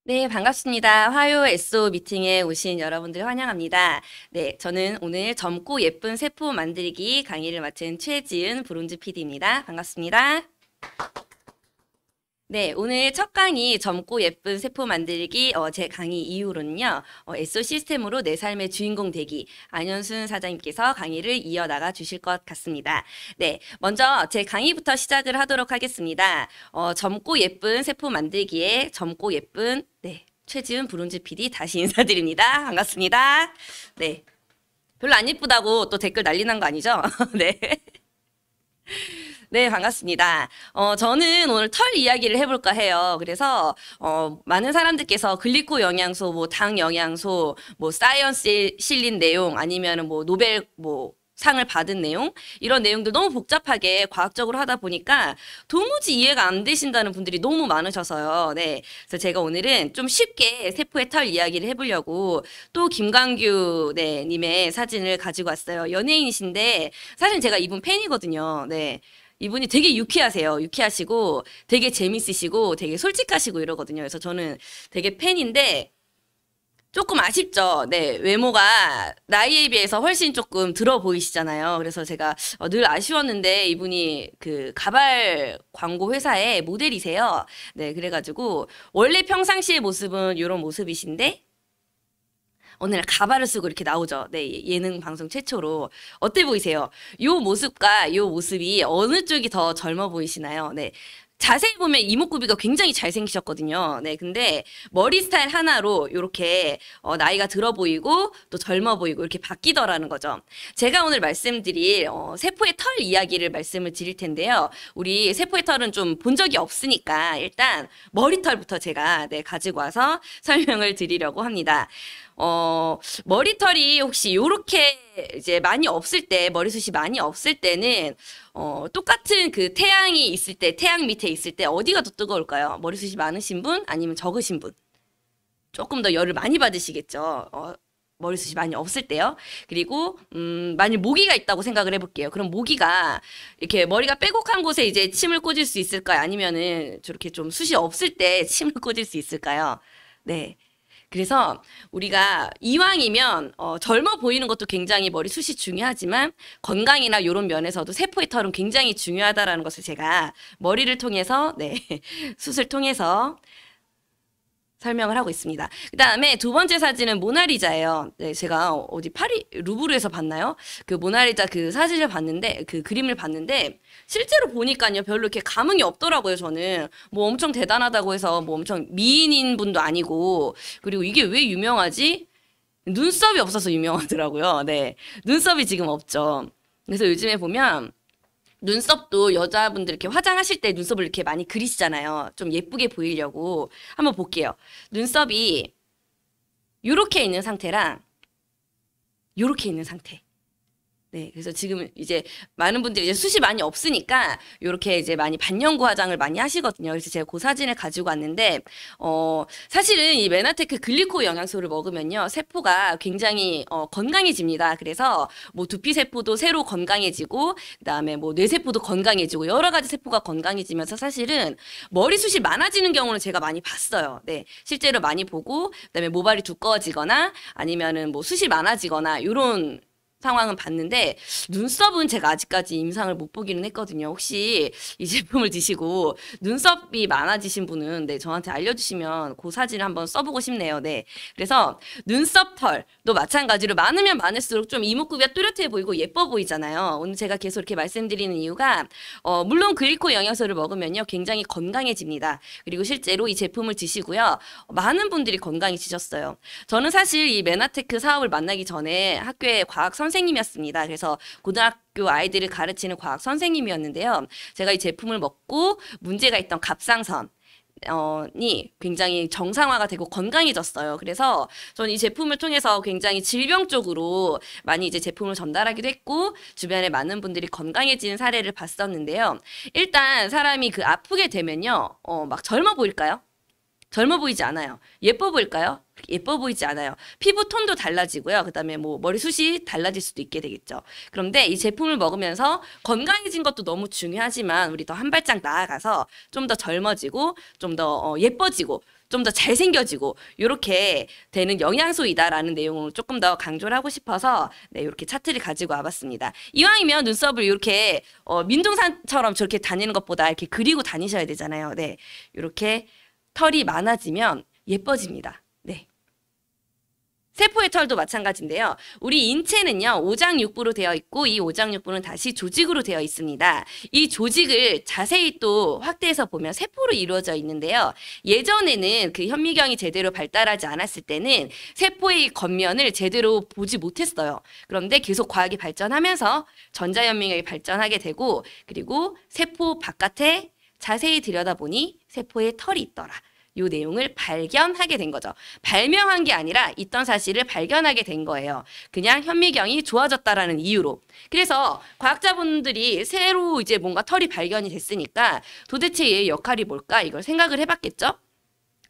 네, 반갑습니다. 화요 SO 미팅에 오신 여러분들 환영합니다. 네, 저는 오늘 젊고 예쁜 세포 만들기 강의를 맡은 최지은 브론즈 PD입니다. 반갑습니다. 네, 오늘 첫 강의 젊고 예쁜 세포 만들기 제 강의 이후로는요. SO 시스템으로 내 삶의 주인공 되기 안현순 사장님께서 강의를 이어나가 주실 것 같습니다. 네, 먼저 제 강의부터 시작을 하도록 하겠습니다. 젊고 예쁜 세포 만들기에 젊고 예쁜 최지은 브론즈 PD 다시 인사드립니다. 반갑습니다. 네, 별로 안 예쁘다고 또 댓글 난리 난 거 아니죠? 네. 네, 반갑습니다. 저는 오늘 털 이야기를 해볼까 해요. 그래서, 많은 사람들께서 글리코 영양소, 뭐, 당 영양소, 뭐, 사이언스에 실린 내용, 아니면은 뭐, 노벨, 뭐, 상을 받은 내용, 이런 내용들 너무 복잡하게 과학적으로 하다 보니까 도무지 이해가 안 되신다는 분들이 너무 많으셔서요. 네. 그래서 제가 오늘은 좀 쉽게 세포의 털 이야기를 해보려고 또 김광규, 네, 님의 사진을 가지고 왔어요. 연예인이신데, 사실 제가 이분 팬이거든요. 네. 이분이 되게 유쾌하세요. 유쾌하시고 되게 재밌으시고 되게 솔직하시고 이러거든요. 그래서 저는 되게 팬인데 조금 아쉽죠. 네, 외모가 나이에 비해서 훨씬 조금 들어 보이시잖아요. 그래서 제가 늘 아쉬웠는데 이분이 그 가발 광고 회사의 모델이세요. 네, 그래가지고 원래 평상시의 모습은 이런 모습이신데 오늘 가발을 쓰고 이렇게 나오죠. 네, 예능 방송 최초로. 어때 보이세요? 요 모습과 요 모습이 어느 쪽이 더 젊어 보이시나요? 네. 자세히 보면 이목구비가 굉장히 잘생기셨거든요. 네, 근데 머리 스타일 하나로 이렇게 나이가 들어 보이고 또 젊어 보이고 이렇게 바뀌더라는 거죠. 제가 오늘 말씀드릴 세포의 털 이야기를 말씀을 드릴 텐데요. 우리 세포의 털은 좀 본 적이 없으니까 일단 머리털부터 제가 가지고 와서 설명을 드리려고 합니다. 머리털이 혹시 요렇게 이제 많이 없을 때, 머리숱이 많이 없을 때는, 똑같은 그 태양이 있을 때, 태양 밑에 있을 때 어디가 더 뜨거울까요? 머리숱이 많으신 분? 아니면 적으신 분? 조금 더 열을 많이 받으시겠죠. 머리숱이 많이 없을 때요. 그리고, 만일 모기가 있다고 생각을 해볼게요. 그럼 모기가 이렇게 머리가 빼곡한 곳에 이제 침을 꽂을 수 있을까요? 아니면은 저렇게 좀 숱이 없을 때 침을 꽂을 수 있을까요? 네. 그래서 우리가 이왕이면 젊어 보이는 것도 굉장히 머리숱이 중요하지만 건강이나 이런 면에서도 세포의 털은 굉장히 중요하다라는 것을 제가 머리를 통해서 숱을 통해서 설명을 하고 있습니다. 그 다음에 두 번째 사진은 모나리자예요. 네, 제가 어디 파리 루브르에서 봤나요? 그 모나리자 그 사진을 봤는데 그 그림을 봤는데 실제로 보니까요 별로 이렇게 감흥이 없더라고요. 저는 뭐 엄청 대단하다고 해서 뭐 엄청 미인인 분도 아니고 그리고 이게 왜 유명하지? 눈썹이 없어서 유명하더라고요. 네, 눈썹이 지금 없죠. 그래서 요즘에 보면 눈썹도 여자분들 이렇게 화장하실 때 눈썹을 이렇게 많이 그리시잖아요. 좀 예쁘게 보이려고. 한번 볼게요. 눈썹이 요렇게 있는 상태랑 요렇게 있는 상태. 네, 그래서 지금 이제 많은 분들이 이제 숱이 많이 없으니까 요렇게 이제 많이 반영구 화장을 많이 하시거든요. 그래서 제가 그 사진을 가지고 왔는데, 사실은 이 메나테크 글리코 영양소를 먹으면요, 세포가 굉장히, 건강해집니다. 그래서 뭐 두피 세포도 새로 건강해지고, 그 다음에 뭐 뇌세포도 건강해지고, 여러 가지 세포가 건강해지면서 사실은 머리숱이 많아지는 경우는 제가 많이 봤어요. 네, 실제로 많이 보고, 그 다음에 모발이 두꺼워지거나 아니면은 뭐 숱이 많아지거나, 요런 상황은 봤는데 눈썹은 제가 아직까지 임상을 못 보기는 했거든요. 혹시 이 제품을 드시고 눈썹이 많아지신 분은 저한테 알려주시면 그 사진을 한번 써보고 싶네요. 네, 그래서 눈썹 털도 마찬가지로 많으면 많을수록 좀 이목구비가 뚜렷해 보이고 예뻐 보이잖아요. 오늘 제가 계속 이렇게 말씀드리는 이유가 물론 글리코 영양소를 먹으면요 굉장히 건강해집니다. 그리고 실제로 이 제품을 드시고요 많은 분들이 건강해지셨어요. 저는 사실 이 메나테크 사업을 만나기 전에 학교에 과학 선생님이었습니다. 그래서 고등학교 아이들을 가르치는 과학 선생님이었는데요. 제가 이 제품을 먹고 문제가 있던 갑상선 이 굉장히 정상화가 되고 건강해졌어요. 그래서 저는 이 제품을 통해서 굉장히 질병 쪽으로 많이 이제 제품을 전달하기도 했고 주변에 많은 분들이 건강해지는 사례를 봤었는데요. 일단 사람이 그 아프게 되면요, 막 젊어 보일까요? 젊어 보이지 않아요. 예뻐 보일까요? 예뻐 보이지 않아요. 피부 톤도 달라지고요. 그다음에 뭐 머리숱이 달라질 수도 있게 되겠죠. 그런데 이 제품을 먹으면서 건강해진 것도 너무 중요하지만 우리 더 한 발짝 나아가서 좀 더 젊어지고 좀 더 예뻐지고 좀 더 잘생겨지고 이렇게 되는 영양소이다라는 내용을 조금 더 강조를 하고 싶어서 네, 이렇게 차트를 가지고 와봤습니다. 이왕이면 눈썹을 이렇게 민둥산처럼 저렇게 다니는 것보다 이렇게 그리고 다니셔야 되잖아요. 네, 이렇게 털이 많아지면 예뻐집니다. 네. 세포의 털도 마찬가지인데요. 우리 인체는요, 오장육부로 되어 있고 이 오장육부는 다시 조직으로 되어 있습니다. 이 조직을 자세히 또 확대해서 보면 세포로 이루어져 있는데요. 예전에는 그 현미경이 제대로 발달하지 않았을 때는 세포의 겉면을 제대로 보지 못했어요. 그런데 계속 과학이 발전하면서 전자현미경이 발전하게 되고 그리고 세포 바깥에 자세히 들여다보니 세포에 털이 있더라. 요 내용을 발견하게 된 거죠. 발명한 게 아니라 있던 사실을 발견하게 된 거예요. 그냥 현미경이 좋아졌다라는 이유로. 그래서 과학자분들이 새로 이제 뭔가 털이 발견이 됐으니까 도대체 얘의 역할이 뭘까? 이걸 생각을 해봤겠죠?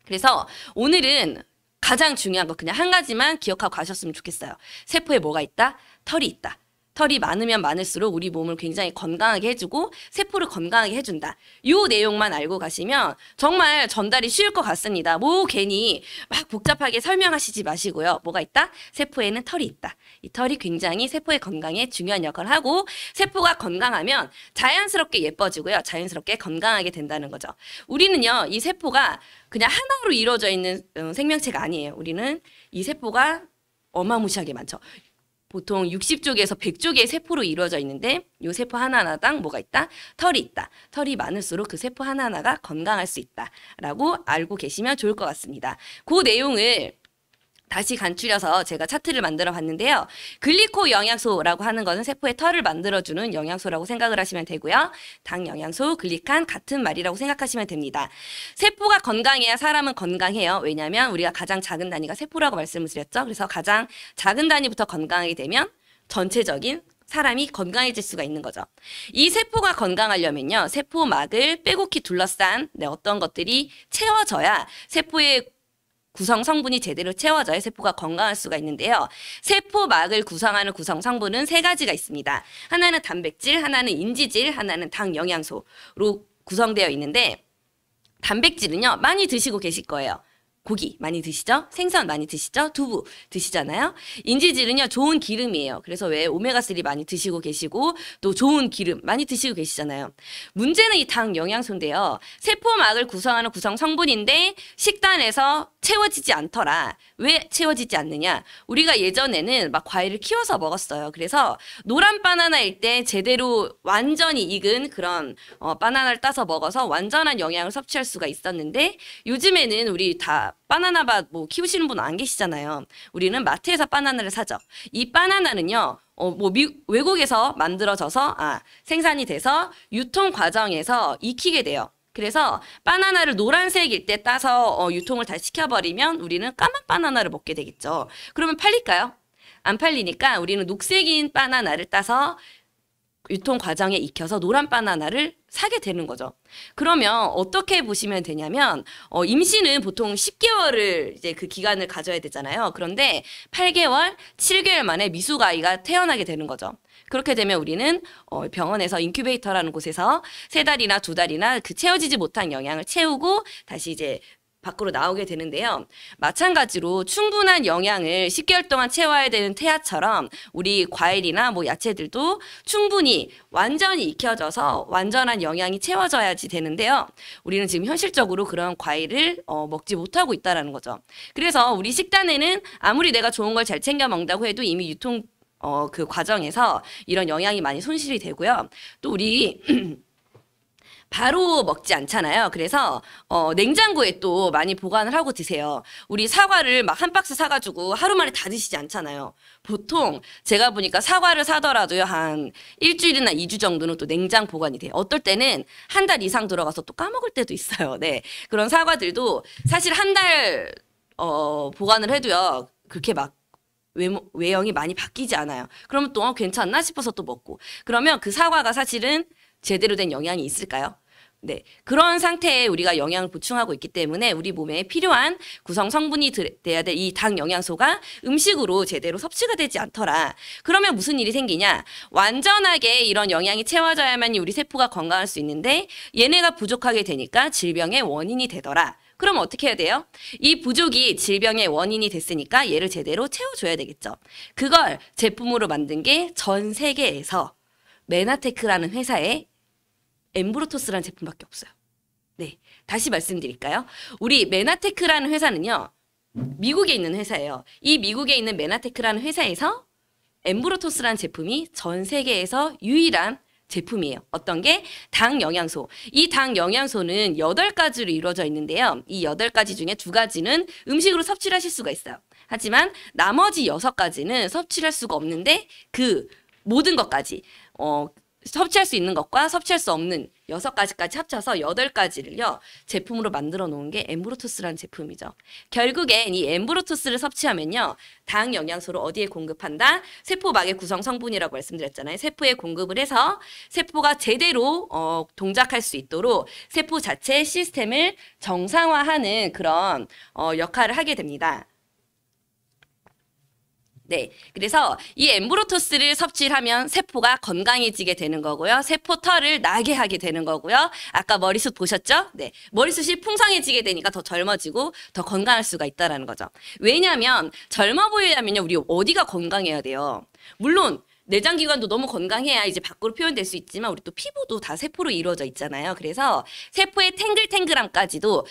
그래서 오늘은 가장 중요한 거 그냥 한 가지만 기억하고 가셨으면 좋겠어요. 세포에 뭐가 있다? 털이 있다. 털이 많으면 많을수록 우리 몸을 굉장히 건강하게 해주고 세포를 건강하게 해준다. 이 내용만 알고 가시면 정말 전달이 쉬울 것 같습니다. 뭐 괜히 막 복잡하게 설명하시지 마시고요. 뭐가 있다? 세포에는 털이 있다. 이 털이 굉장히 세포의 건강에 중요한 역할을 하고 세포가 건강하면 자연스럽게 예뻐지고요. 자연스럽게 건강하게 된다는 거죠. 우리는요. 이 세포가 그냥 하나로 이루어져 있는 생명체가 아니에요. 우리는 이 세포가 어마무시하게 많죠. 보통 60쪽에서 100쪽의 세포로 이루어져 있는데 이 세포 하나하나당 뭐가 있다? 털이 있다. 털이 많을수록 그 세포 하나하나가 건강할 수 있다라고 알고 계시면 좋을 것 같습니다. 그 내용을 다시 간추려서 제가 차트를 만들어 봤는데요. 글리코 영양소라고 하는 것은 세포의 털을 만들어주는 영양소라고 생각을 하시면 되고요. 당 영양소, 글리칸 같은 말이라고 생각하시면 됩니다. 세포가 건강해야 사람은 건강해요. 왜냐하면 우리가 가장 작은 단위가 세포라고 말씀을 드렸죠. 그래서 가장 작은 단위부터 건강하게 되면 전체적인 사람이 건강해질 수가 있는 거죠. 이 세포가 건강하려면요. 세포막을 빼곡히 둘러싼 어떤 것들이 채워져야 세포의 구성 성분이 제대로 채워져야 세포가 건강할 수가 있는데요. 세포막을 구성하는 구성 성분은 세 가지가 있습니다. 하나는 단백질, 하나는 인지질, 하나는 당 영양소로 구성되어 있는데 단백질은요. 많이 드시고 계실 거예요. 고기 많이 드시죠? 생선 많이 드시죠? 두부 드시잖아요. 인지질은요. 좋은 기름이에요. 그래서 왜 오메가3 많이 드시고 계시고 또 좋은 기름 많이 드시고 계시잖아요. 문제는 이 당 영양소인데요. 세포막을 구성하는 구성 성분인데 식단에서 채워지지 않더라. 왜 채워지지 않느냐? 우리가 예전에는 막 과일을 키워서 먹었어요. 그래서 노란 바나나일 때 제대로 완전히 익은 그런 바나나를 따서 먹어서 완전한 영양을 섭취할 수가 있었는데 요즘에는 우리 다 바나나밭 뭐 키우시는 분 안 계시잖아요. 우리는 마트에서 바나나를 사죠. 이 바나나는요. 외국에서 만들어져서 생산이 돼서 유통 과정에서 익히게 돼요. 그래서 바나나를 노란색일 때 따서 유통을 다 시켜버리면 우리는 까만 바나나를 먹게 되겠죠. 그러면 팔릴까요? 안 팔리니까 우리는 녹색인 바나나를 따서 유통 과정에 익혀서 노란 바나나를 사게 되는 거죠. 그러면 어떻게 보시면 되냐면 임신은 보통 10개월을 이제 그 기간을 가져야 되잖아요. 그런데 8개월, 7개월 만에 미숙아이가 태어나게 되는 거죠. 그렇게 되면 우리는 병원에서 인큐베이터라는 곳에서 3달이나 2달이나 그 채워지지 못한 영양을 채우고 다시 이제 밖으로 나오게 되는데요. 마찬가지로 충분한 영양을 10개월 동안 채워야 되는 태아처럼 우리 과일이나 뭐 야채들도 충분히 완전히 익혀져서 완전한 영양이 채워져야지 되는데요. 우리는 지금 현실적으로 그런 과일을 먹지 못하고 있다는 거죠. 그래서 우리 식단에는 아무리 내가 좋은 걸 잘 챙겨 먹는다고 해도 이미 유통 그 과정에서 이런 영양이 많이 손실이 되고요. 또 우리 바로 먹지 않잖아요. 그래서 냉장고에 또 많이 보관을 하고 드세요. 우리 사과를 막 한 박스 사가지고 하루 만에 다 드시지 않잖아요. 보통 제가 보니까 사과를 사더라도요. 한 일주일이나 2주 정도는 또 냉장 보관이 돼요. 어떨 때는 한 달 이상 들어가서 또 까먹을 때도 있어요. 네, 그런 사과들도 사실 한 달 보관을 해도요. 그렇게 막 외형이 많이 바뀌지 않아요. 그러면 또 괜찮나 싶어서 또 먹고. 그러면 그 사과가 사실은 제대로 된 영양이 있을까요? 네, 그런 상태에 우리가 영양을 보충하고 있기 때문에 우리 몸에 필요한 구성 성분이 돼야 될 이 당 영양소가 음식으로 제대로 섭취가 되지 않더라. 그러면 무슨 일이 생기냐? 완전하게 이런 영양이 채워져야만 우리 세포가 건강할 수 있는데 얘네가 부족하게 되니까 질병의 원인이 되더라. 그럼 어떻게 해야 돼요? 이 부족이 질병의 원인이 됐으니까 얘를 제대로 채워줘야 되겠죠. 그걸 제품으로 만든 게 전 세계에서 메나테크라는 회사의 엠브로토스라는 제품밖에 없어요. 네, 다시 말씀드릴까요? 우리 메나테크라는 회사는요, 미국에 있는 회사예요. 이 미국에 있는 메나테크라는 회사에서 엠브로토스라는 제품이 전 세계에서 유일한 제품이에요. 어떤 게? 당 영양소. 이 당 영양소는 8가지로 이루어져 있는데요. 이 8가지 중에 2가지는 음식으로 섭취를 하실 수가 있어요. 하지만 나머지 6가지는 섭취를 할 수가 없는데 그 모든 것까지 섭취할 수 있는 것과 섭취할 수 없는 6가지까지 합쳐서 8가지를요 제품으로 만들어 놓은 게 엠브로토스라는 제품이죠. 결국엔 이 엠브로토스를 섭취하면요 당 영양소를 어디에 공급한다? 세포막의 구성 성분이라고 말씀드렸잖아요. 세포에 공급을 해서 세포가 제대로 동작할 수 있도록 세포 자체의 시스템을 정상화하는 그런 역할을 하게 됩니다. 네, 그래서 이 엠브로토스를 섭취를 하면 세포가 건강해지게 되는 거고요. 세포 털을 나게 하게 되는 거고요. 아까 머리숱 보셨죠? 네, 머리숱이 풍성해지게 되니까 더 젊어지고 더 건강할 수가 있다는 거죠. 왜냐하면 젊어 보이려면요, 우리 어디가 건강해야 돼요? 물론 내장기관도 너무 건강해야 이제 밖으로 표현될 수 있지만 우리 또 피부도 다 세포로 이루어져 있잖아요. 그래서 세포의 탱글탱글함까지도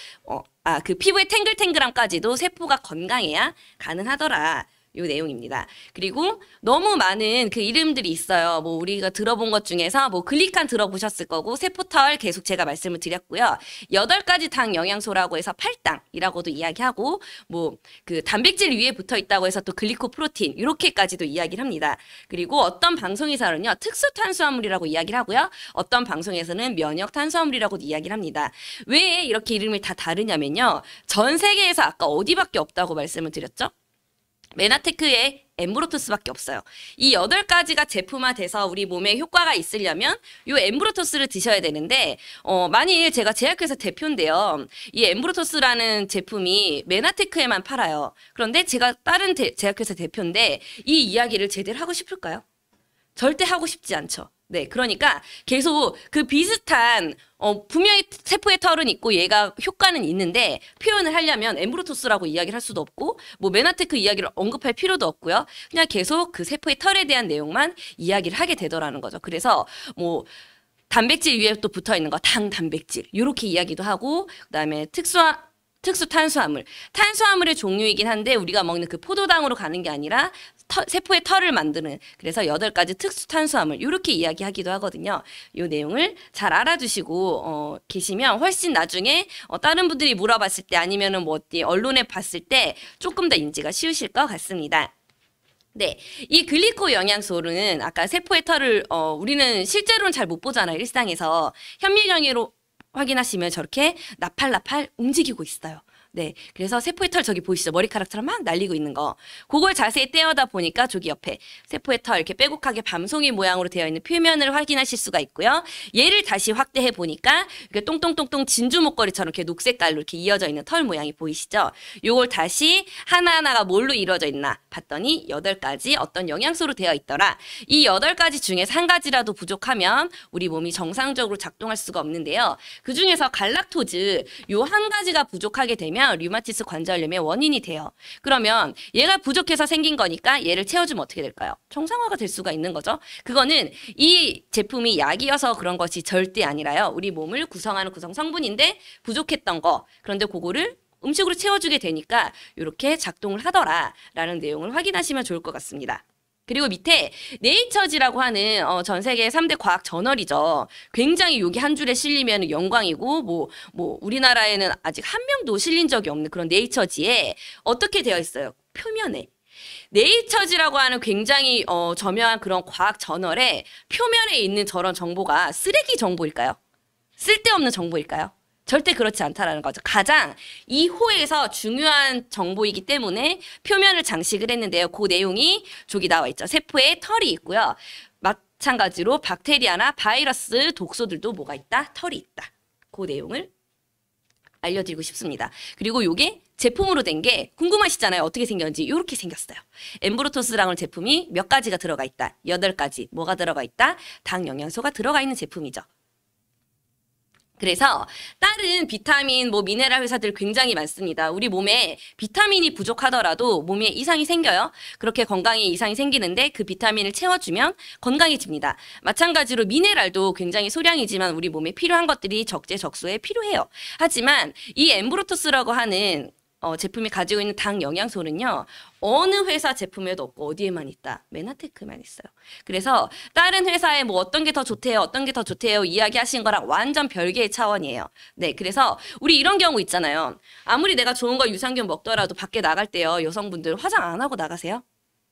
그 피부의 탱글탱글함까지도 세포가 건강해야 가능하더라. 요 내용입니다. 그리고 너무 많은 그 이름들이 있어요. 뭐 우리가 들어본 것 중에서 뭐 글리칸 들어보셨을 거고 세포털 계속 제가 말씀을 드렸고요. 8가지 당 영양소라고 해서 8당이라고도 이야기하고 뭐 그 단백질 위에 붙어 있다고 해서 또 글리코프로틴 이렇게까지도 이야기를 합니다. 그리고 어떤 방송에서는요. 특수 탄수화물이라고 이야기를 하고요. 어떤 방송에서는 면역 탄수화물이라고도 이야기를 합니다. 왜 이렇게 이름이 다 다르냐면요. 전 세계에서 아까 어디밖에 없다고 말씀을 드렸죠? 메나테크에 엠브로토스밖에 없어요. 이 8가지가 제품화돼서 우리 몸에 효과가 있으려면 이 엠브로토스를 드셔야 되는데 만일 제가 제약회사 대표인데요. 이 엠브로토스라는 제품이 메나테크에만 팔아요. 그런데 제가 다른 제약회사 대표인데 이 이야기를 제대로 하고 싶을까요? 절대 하고 싶지 않죠. 네, 그러니까 계속 그 비슷한 분명히 세포의 털은 있고 얘가 효과는 있는데 표현을 하려면 엠브로토스라고 이야기를 할 수도 없고 뭐 메나테크 이야기를 언급할 필요도 없고요. 그냥 계속 그 세포의 털에 대한 내용만 이야기를 하게 되더라는 거죠. 그래서 뭐 단백질 위에 또 붙어 있는 거 당 단백질 이렇게 이야기도 하고 그다음에 특수 탄수화물. 탄수화물의 종류이긴 한데 우리가 먹는 그 포도당으로 가는 게 아니라 세포의 털을 만드는 그래서 8가지 특수 탄수화물 이렇게 이야기하기도 하거든요. 이 내용을 잘 알아두시고 계시면 훨씬 나중에 다른 분들이 물어봤을 때 아니면은 뭐 어디 언론에 봤을 때 조금 더 인지가 쉬우실 것 같습니다. 네, 이 글리코 영양소는 아까 세포의 털을 우리는 실제로는 잘 못 보잖아요. 일상에서 현미경으로 확인하시면 저렇게 나팔나팔 움직이고 있어요. 네, 그래서 세포의 털 저기 보이시죠? 머리카락처럼 막 날리고 있는 거. 그걸 자세히 떼어다 보니까 저기 옆에 세포의 털 이렇게 빼곡하게 밤송이 모양으로 되어 있는 표면을 확인하실 수가 있고요. 얘를 다시 확대해 보니까 이렇게 똥똥똥똥 진주 목걸이처럼 이렇게 녹색깔로 이렇게 이어져 있는 털 모양이 보이시죠? 요걸 다시 하나하나가 뭘로 이루어져 있나 봤더니 8가지 어떤 영양소로 되어 있더라. 이 8가지 중에서 한 가지라도 부족하면 우리 몸이 정상적으로 작동할 수가 없는데요. 그 중에서 갈락토즈 요 한 가지가 부족하게 되면 류마티스 관절염의 원인이 돼요. 그러면 얘가 부족해서 생긴 거니까 얘를 채워주면 어떻게 될까요? 정상화가 될 수가 있는 거죠. 그거는 이 제품이 약이어서 그런 것이 절대 아니라요. 우리 몸을 구성하는 구성 성분인데 부족했던 거. 그런데 그거를 음식으로 채워주게 되니까 이렇게 작동을 하더라라는 내용을 확인하시면 좋을 것 같습니다. 그리고 밑에 네이처지라고 하는 전 세계 3대 과학 저널이죠. 굉장히 여기 한 줄에 실리면 영광이고 뭐 우리나라에는 아직 한 명도 실린 적이 없는 그런 네이처지에 어떻게 되어 있어요? 표면에. 네이처지라고 하는 굉장히 저명한 그런 과학 저널에 표면에 있는 저런 정보가 쓰레기 정보일까요? 쓸데없는 정보일까요? 절대 그렇지 않다라는 거죠. 가장 이 호에서 중요한 정보이기 때문에 표면을 장식을 했는데요. 그 내용이 저기 나와 있죠. 세포에 털이 있고요. 마찬가지로 박테리아나 바이러스, 독소들도 뭐가 있다? 털이 있다. 그 내용을 알려드리고 싶습니다. 그리고 요게 제품으로 된 게 궁금하시잖아요. 어떻게 생겼는지. 이렇게 생겼어요. 엠브로토스라는 제품이 몇 가지가 들어가 있다. 8가지. 뭐가 들어가 있다? 당 영양소가 들어가 있는 제품이죠. 그래서 다른 비타민, 뭐 미네랄 회사들 굉장히 많습니다. 우리 몸에 비타민이 부족하더라도 몸에 이상이 생겨요. 그렇게 건강에 이상이 생기는데 그 비타민을 채워주면 건강해집니다. 마찬가지로 미네랄도 굉장히 소량이지만 우리 몸에 필요한 것들이 적재적소에 필요해요. 하지만 이 엠브로토스라고 하는 제품이 가지고 있는 당 영양소는요. 어느 회사 제품에도 없고 어디에만 있다? 메나테크만 있어요. 그래서 다른 회사에 뭐 어떤 게 더 좋대요, 어떤 게 더 좋대요 이야기하신 거랑 완전 별개의 차원이에요. 네, 그래서 우리 이런 경우 있잖아요. 아무리 내가 좋은 거 유산균 먹더라도 밖에 나갈 때요. 여성분들 화장 안 하고 나가세요?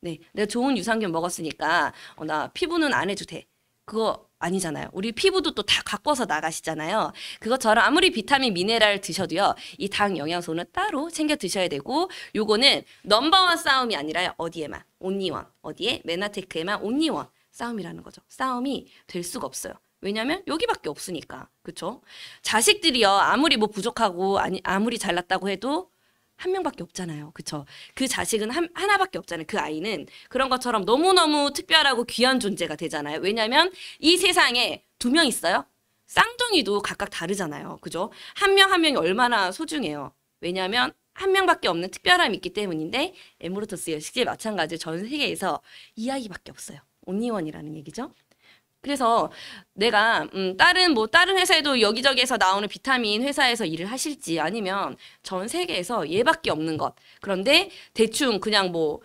네, 내가 좋은 유산균 먹었으니까 나 피부는 안 해도 돼. 그거 아니잖아요. 우리 피부도 또 다 가꿔서 나가시잖아요. 그것처럼 아무리 비타민, 미네랄 드셔도요. 이 당 영양소는 따로 챙겨 드셔야 되고 요거는 넘버원 싸움이 아니라 어디에만 온리원. 어디에? 메나테크에만 온리원 싸움이라는 거죠. 싸움이 될 수가 없어요. 왜냐면 여기밖에 없으니까. 그렇죠? 자식들이요. 아무리 뭐 부족하고 아무리 잘났다고 해도 한 명밖에 없잖아요. 그쵸? 그 자식은 하나밖에 없잖아요. 그 아이는 그런 것처럼 너무너무 특별하고 귀한 존재가 되잖아요. 왜냐하면 이 세상에 2명 있어요. 쌍둥이도 각각 다르잖아요. 그죠? 한 명 한 명이 얼마나 소중해요. 왜냐하면 한 명밖에 없는 특별함이 있기 때문인데 에메르토스 역시 마찬가지로 전 세계에서 이 아이밖에 없어요. 온리원이라는 얘기죠. 그래서 내가 다른 회사에도 여기저기에서 나오는 비타민 회사에서 일을 하실지 아니면 전 세계에서 얘밖에 없는 것. 그런데 대충 그냥 뭐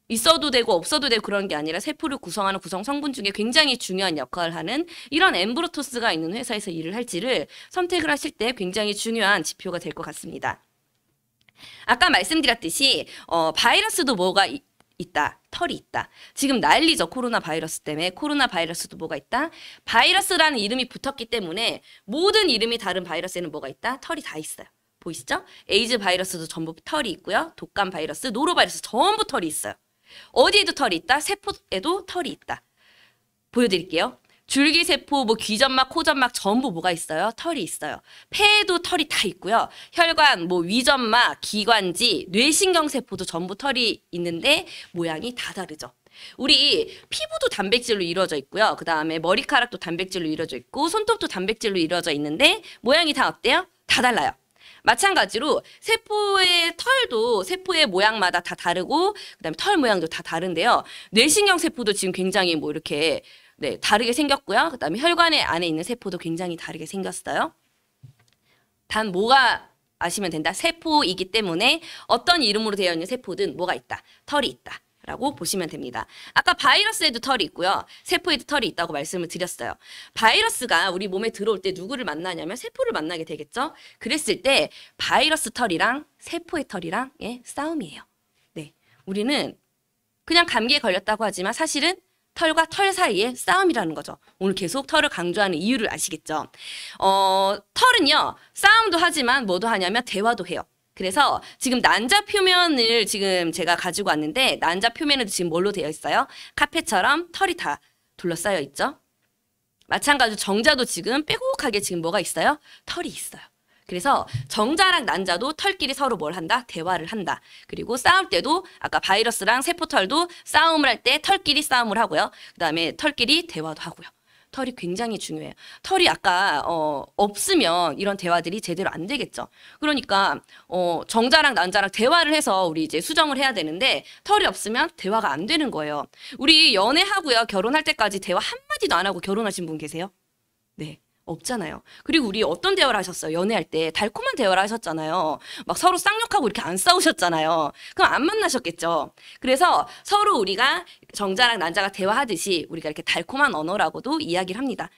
있어도 되고 없어도 되고 그런 게 아니라 세포를 구성하는 구성 성분 중에 굉장히 중요한 역할을 하는 이런 엠브로토스가 있는 회사에서 일을 할지를 선택을 하실 때 굉장히 중요한 지표가 될 것 같습니다. 아까 말씀드렸듯이 바이러스도 뭐가 있다. 털이 있다. 지금 난리죠. 코로나 바이러스 때문에. 코로나 바이러스도 뭐가 있다? 바이러스라는 이름이 붙었기 때문에 모든 이름이 다른 바이러스에는 뭐가 있다? 털이 다 있어요. 보이시죠? 에이즈 바이러스도 전부 털이 있고요. 독감 바이러스, 노로바이러스 전부 털이 있어요. 어디에도 털이 있다? 세포에도 털이 있다. 보여드릴게요. 줄기세포, 뭐 귀점막, 코점막 전부 뭐가 있어요? 털이 있어요. 폐에도 털이 다 있고요. 혈관, 뭐 위점막, 기관지, 뇌신경세포도 전부 털이 있는데 모양이 다 다르죠. 우리 피부도 단백질로 이루어져 있고요. 그 다음에 머리카락도 단백질로 이루어져 있고 손톱도 단백질로 이루어져 있는데 모양이 다 어때요? 다 달라요. 마찬가지로 세포의 털도 세포의 모양마다 다 다르고 그다음에 털 모양도 다 다른데요. 뇌신경 세포도 지금 굉장히 뭐 이렇게 다르게 생겼고요. 그다음에 혈관의 안에 있는 세포도 굉장히 다르게 생겼어요. 단 뭐가 아시면 된다. 세포이기 때문에 어떤 이름으로 되어 있는 세포든 뭐가 있다. 털이 있다. 라고 보시면 됩니다. 아까 바이러스에도 털이 있고요. 세포에도 털이 있다고 말씀을 드렸어요. 바이러스가 우리 몸에 들어올 때 누구를 만나냐면 세포를 만나게 되겠죠. 그랬을 때 바이러스 털이랑 세포의 털이랑 싸움이에요. 네, 우리는 그냥 감기에 걸렸다고 하지만 사실은 털과 털 사이의 싸움이라는 거죠. 오늘 계속 털을 강조하는 이유를 아시겠죠? 털은요. 싸움도 하지만 뭐도 하냐면 대화도 해요. 그래서 지금 난자 표면을 지금 제가 가지고 왔는데 난자 표면에도 지금 뭘로 되어 있어요? 카페처럼 털이 다 둘러싸여 있죠. 마찬가지로 정자도 지금 빼곡하게 지금 뭐가 있어요? 털이 있어요. 그래서 정자랑 난자도 털끼리 서로 뭘 한다? 대화를 한다. 그리고 싸울 때도 아까 바이러스랑 세포털도 싸움을 할 때 털끼리 싸움을 하고요. 그 다음에 털끼리 대화도 하고요. 털이 굉장히 중요해요. 털이 아까 없으면 이런 대화들이 제대로 안 되겠죠. 그러니까 정자랑 난자랑 대화를 해서 우리 이제 수정을 해야 되는데 털이 없으면 대화가 안 되는 거예요. 우리 연애하고요. 결혼할 때까지 대화 한마디도 안 하고 결혼하신 분 계세요? 네. 없잖아요. 그리고 우리 어떤 대화를 하셨어요? 연애할 때 달콤한 대화를 하셨잖아요. 막 서로 쌍욕하고 이렇게 안 싸우셨잖아요. 그럼 안 만나셨겠죠. 그래서 서로 우리가 정자랑 난자가 대화하듯이 우리가 이렇게 달콤한 언어라고도 이야기를 합니다.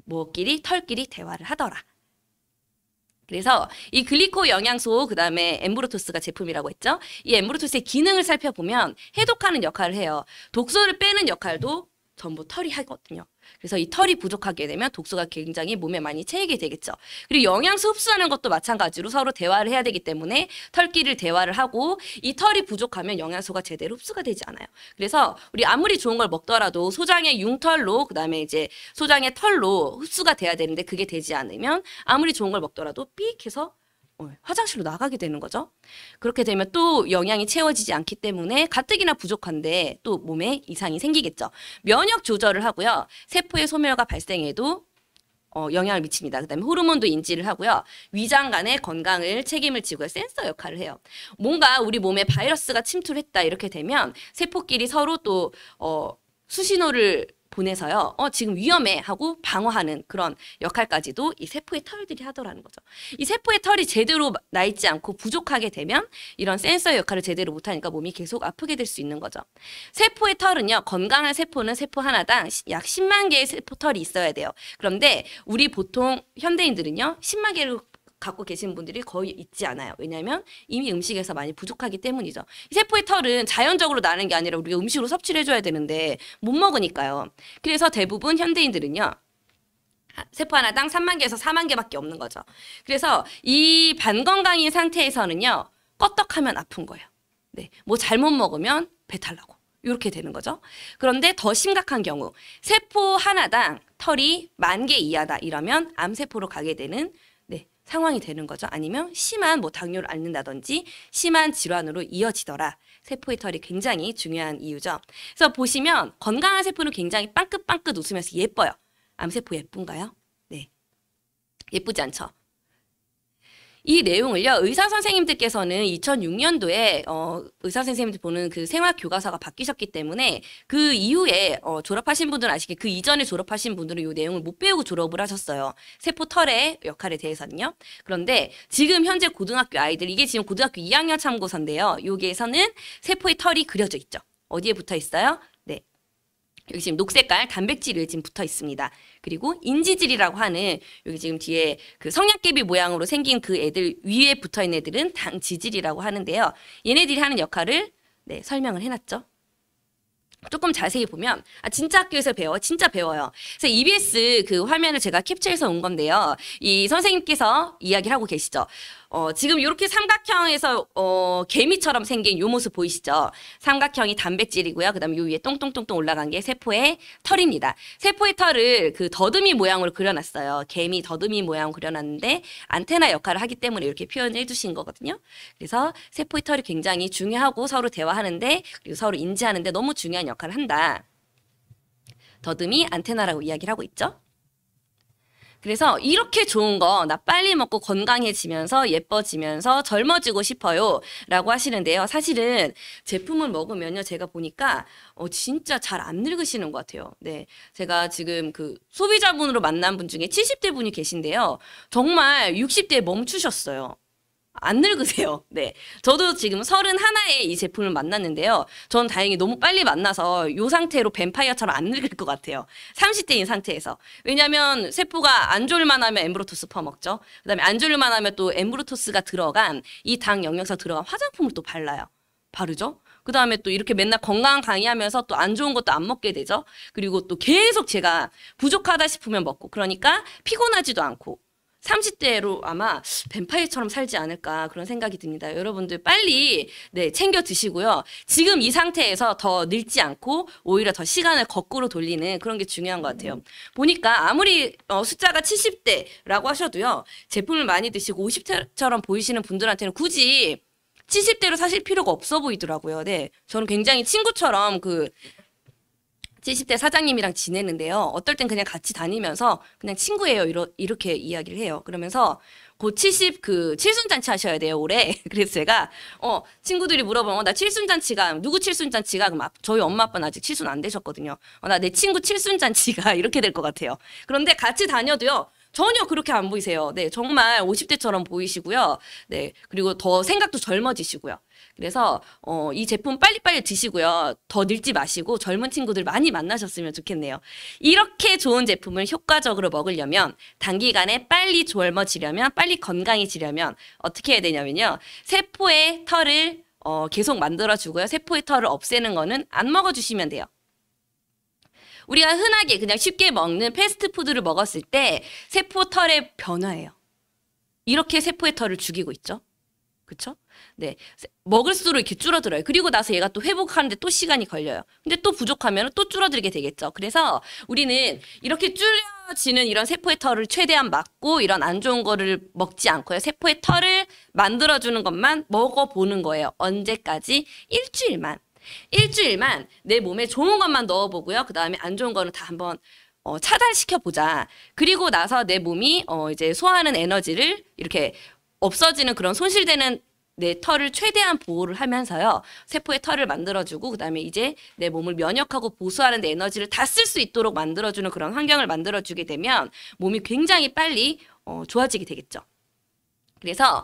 뭐끼리 털끼리 대화를 하더라. 그래서 이 글리코 영양소 그다음에 엠브로토스가 제품이라고 했죠. 이 엠브로토스의 기능을 살펴보면 해독하는 역할을 해요. 독소를 빼는 역할도 전부 털이 하거든요. 그래서 이 털이 부족하게 되면 독소가 굉장히 몸에 많이 채이게 되겠죠. 그리고 영양소 흡수하는 것도 마찬가지로 서로 대화를 해야 되기 때문에 털끼리 대화를 하고 이 털이 부족하면 영양소가 제대로 흡수가 되지 않아요. 그래서 우리 아무리 좋은 걸 먹더라도 소장의 융털로 그다음에 이제 소장의 털로 흡수가 돼야 되는데 그게 되지 않으면 아무리 좋은 걸 먹더라도 삑 해서 화장실로 나가게 되는 거죠. 그렇게 되면 또 영양이 채워지지 않기 때문에 가뜩이나 부족한데 또 몸에 이상이 생기겠죠. 면역 조절을 하고요. 세포의 소멸과 발생에도 영향을 미칩니다. 그다음에 호르몬도 인지를 하고요. 위장 간의 건강을 책임을 지고요. 센서 역할을 해요. 뭔가 우리 몸에 바이러스가 침투했다 이렇게 되면 세포끼리 서로 또 수신호를 보내서요. 지금 위험해 하고 방어하는 그런 역할까지도 이 세포의 털들이 하더라는 거죠. 이 세포의 털이 제대로 나 있지 않고 부족하게 되면 이런 센서의 역할을 제대로 못하니까 몸이 계속 아프게 될 수 있는 거죠. 세포의 털은요. 건강한 세포는 세포 하나당 약 10만 개의 세포 털이 있어야 돼요. 그런데 우리 보통 현대인들은요. 10만 개를 갖고 계신 분들이 거의 있지 않아요. 왜냐하면 이미 음식에서 많이 부족하기 때문이죠. 이 세포의 털은 자연적으로 나는 게 아니라 우리가 음식으로 섭취를 해줘야 되는데 못 먹으니까요. 그래서 대부분 현대인들은요. 세포 하나당 3만 개에서 4만 개밖에 없는 거죠. 그래서 이 반건강인 상태에서는요. 껐떡하면 아픈 거예요. 네, 뭐 잘못 먹으면 배탈 나고 이렇게 되는 거죠. 그런데 더 심각한 경우 세포 하나당 털이 10,000개 이하다 이러면 암세포로 가게 되는 상황이 되는 거죠. 아니면 심한 뭐 당뇨를 앓는다든지 심한 질환으로 이어지더라. 세포의 털이 굉장히 중요한 이유죠. 그래서 보시면 건강한 세포는 굉장히 빵긋빵긋 웃으면서 예뻐요. 암세포 예쁜가요? 네. 예쁘지 않죠? 이 내용을요, 의사 선생님들께서는 2006년도에 의사 선생님들 보는 그 생활 교과서가 바뀌셨기 때문에 그 이후에 졸업하신 분들은 아시게 그 이전에 졸업하신 분들은 이 내용을 못 배우고 졸업을 하셨어요. 세포 털의 역할에 대해서는요. 그런데 지금 현재 고등학교 아이들, 이게 지금 고등학교 2학년 참고서인데요. 여기에서는 세포의 털이 그려져 있죠. 어디에 붙어 있어요? 네. 여기 지금 녹색깔 단백질이 지금 붙어 있습니다. 그리고 인지질이라고 하는 여기 지금 뒤에 그 성냥개비 모양으로 생긴 그 애들 위에 붙어 있는 애들은 당지질이라고 하는데요. 얘네들이 하는 역할을 설명을 해놨죠. 조금 자세히 보면 진짜 학교에서 배워 진짜 배워요. 그래서 EBS 그 화면을 제가 캡처해서 온 건데요. 이 선생님께서 이야기를 하고 계시죠. 지금 이렇게 삼각형에서 개미처럼 생긴 요 모습 보이시죠? 삼각형이 단백질이고요. 그다음에 요 위에 똥똥똥똥 올라간 게 세포의 털입니다. 세포의 털을 그 더듬이 모양으로 그려놨어요. 개미 더듬이 모양 그려놨는데 안테나 역할을 하기 때문에 이렇게 표현을 해주신 거거든요. 그래서 세포의 털이 굉장히 중요하고 서로 대화하는데 그리고 서로 인지하는데 너무 중요한 역할을 한다. 더듬이 안테나라고 이야기를 하고 있죠. 그래서 이렇게 좋은 거 나 빨리 먹고 건강해지면서 예뻐지면서 젊어지고 싶어요 라고 하시는데요. 사실은 제품을 먹으면요. 제가 보니까 진짜 잘 안 늙으시는 것 같아요. 네, 제가 지금 그 소비자분으로 만난 분 중에 70대 분이 계신데요. 정말 60대에 멈추셨어요. 안 늙으세요. 네. 저도 지금 31에 이 제품을 만났는데요. 전 다행히 너무 빨리 만나서 이 상태로 뱀파이어처럼 안 늙을 것 같아요. 30대인 상태에서. 왜냐면 세포가 안 좋을만 하면 엠브로토스 퍼먹죠. 그 다음에 안 좋을만 하면 또 엠브로토스가 들어간 이 당 영양소 들어간 화장품을 또 발라요. 바르죠. 그 다음에 또 이렇게 맨날 건강 강의하면서 또 안 좋은 것도 안 먹게 되죠. 그리고 또 계속 제가 부족하다 싶으면 먹고 그러니까 피곤하지도 않고 30대로 아마 뱀파이어처럼 살지 않을까 그런 생각이 듭니다. 여러분들 빨리 챙겨 드시고요. 지금 이 상태에서 더 늙지 않고 오히려 더 시간을 거꾸로 돌리는 그런 게 중요한 것 같아요. 보니까 아무리 숫자가 70대라고 하셔도요. 제품을 많이 드시고 50대처럼 보이시는 분들한테는 굳이 70대로 사실 필요가 없어 보이더라고요. 네, 저는 굉장히 친구처럼 70대 사장님이랑 지내는데요. 어떨 땐 그냥 같이 다니면서 그냥 친구예요. 이렇게 이야기를 해요. 그러면서 곧 7순잔치 하셔야 돼요, 올해. 그래서 제가 친구들이 물어보면 나 칠순잔치가 누구 칠순잔치가 그럼 저희 엄마 아빠는 아직 칠순 안 되셨거든요. 나 내 친구 칠순잔치가 이렇게 될 것 같아요. 그런데 같이 다녀도요. 전혀 그렇게 안 보이세요. 네, 정말 50대처럼 보이시고요. 네, 그리고 더 생각도 젊어지시고요. 그래서 이 제품 빨리빨리 드시고요. 더 늙지 마시고 젊은 친구들 많이 만나셨으면 좋겠네요. 이렇게 좋은 제품을 효과적으로 먹으려면 단기간에 빨리 젊어지려면 빨리 건강해지려면 어떻게 해야 되냐면요. 세포의 털을 계속 만들어주고요. 세포의 털을 없애는 거는 안 먹어주시면 돼요. 우리가 흔하게 그냥 쉽게 먹는 패스트푸드를 먹었을 때 세포 털의 변화예요. 이렇게 세포의 털을 죽이고 있죠. 그쵸? 네. 먹을수록 이렇게 줄어들어요. 그리고 나서 얘가 또 회복하는데 또 시간이 걸려요. 근데 또 부족하면 또 줄어들게 되겠죠. 그래서 우리는 이렇게 줄여지는 이런 세포의 털을 최대한 막고 이런 안 좋은 거를 먹지 않고요. 세포의 털을 만들어주는 것만 먹어보는 거예요. 언제까지? 일주일만 내 몸에 좋은 것만 넣어보고요. 그 다음에 안 좋은 거는 다 한번 차단시켜보자. 그리고 나서 내 몸이 이제 소화하는 에너지를 이렇게 없어지는 그런 손실되는 내 털을 최대한 보호를 하면서요. 세포의 털을 만들어주고 그다음에 이제 내 몸을 면역하고 보수하는 데 에너지를 다 쓸 수 있도록 만들어주는 그런 환경을 만들어주게 되면 몸이 굉장히 빨리 좋아지게 되겠죠. 그래서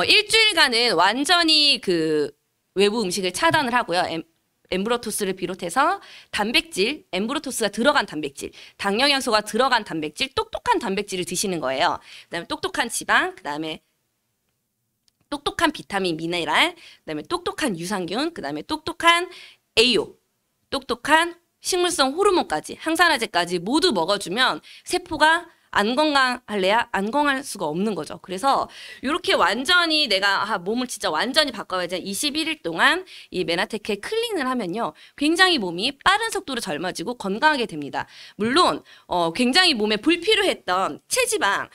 일주일간은 완전히 그 외부 음식을 차단을 하고요. 엠브로토스를 비롯해서 단백질, 엠브로토스가 들어간 단백질, 당영양소가 들어간 단백질, 똑똑한 단백질을 드시는 거예요. 그다음에 똑똑한 지방, 그다음에 똑똑한 비타민, 미네랄, 그다음에 똑똑한 유산균, 그다음에 똑똑한 AO, 똑똑한 식물성 호르몬까지, 항산화제까지 모두 먹어주면 세포가 안 건강할래야 안 건강할 수가 없는 거죠. 그래서 이렇게 완전히 내가 몸을 진짜 완전히 바꿔야지 21일 동안 이 메나테케 클린을 하면요. 굉장히 몸이 빠른 속도로 젊어지고 건강하게 됩니다. 물론 굉장히 몸에 불필요했던 체지방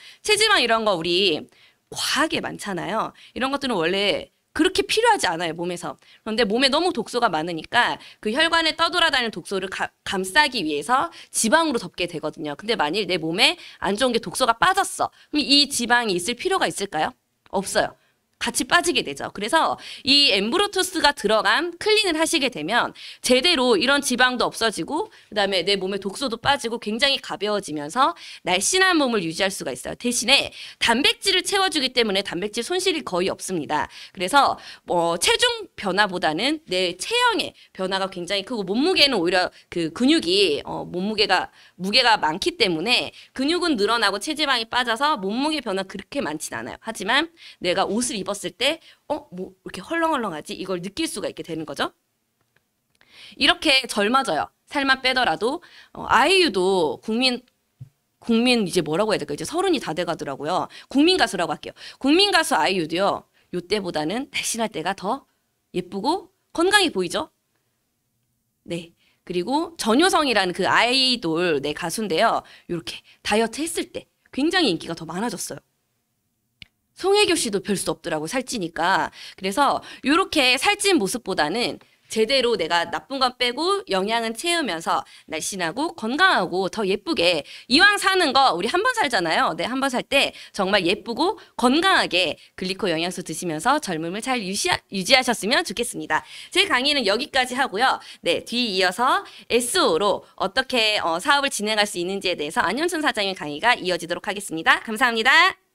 이런 거 우리 과하게 많잖아요. 이런 것들은 원래 그렇게 필요하지 않아요, 몸에서. 그런데 몸에 너무 독소가 많으니까 그 혈관에 떠돌아다니는 독소를 감싸기 위해서 지방으로 덮게 되거든요. 근데 만일 내 몸에 안 좋은 게 독소가 빠졌어. 그럼 이 지방이 있을 필요가 있을까요? 없어요. 같이 빠지게 되죠. 그래서 이 엠브로토스가 들어간 클린을 하시게 되면 제대로 이런 지방도 없어지고 그다음에 내 몸에 독소도 빠지고 굉장히 가벼워지면서 날씬한 몸을 유지할 수가 있어요. 대신에 단백질을 채워주기 때문에 단백질 손실이 거의 없습니다. 그래서 체중 변화보다는 내 체형의 변화가 굉장히 크고 몸무게는 오히려 그 근육이 무게가 많기 때문에 근육은 늘어나고 체지방이 빠져서 몸무게 변화 그렇게 많진 않아요. 하지만 내가 옷을 입었을 때 뭐 이렇게 헐렁헐렁하지? 이걸 느낄 수가 있게 되는 거죠. 이렇게 젊어져요. 살만 빼더라도 아이유도 국민 이제 뭐라고 해야 될까? 이제 30이 다 돼가더라고요. 국민 가수라고 할게요. 국민 가수 아이유도요. 요때보다는 날씬할 때가 더 예쁘고 건강해 보이죠? 네. 그리고 전효성이라는 그 아이돌 가수인데요. 이렇게 다이어트 했을 때 굉장히 인기가 더 많아졌어요. 송혜교 씨도 별 수 없더라고 살찌니까. 그래서 이렇게 살찐 모습보다는 제대로 내가 나쁜 건 빼고 영양은 채우면서 날씬하고 건강하고 더 예쁘게 이왕 사는 거 우리 한 번 살잖아요. 네, 한 번 살 때 정말 예쁘고 건강하게 글리코 영양소 드시면서 젊음을 잘 유지하셨으면 좋겠습니다. 제 강의는 여기까지 하고요. 네, 뒤 이어서 SO로 어떻게 사업을 진행할 수 있는지에 대해서 안윤순 사장님 강의가 이어지도록 하겠습니다. 감사합니다.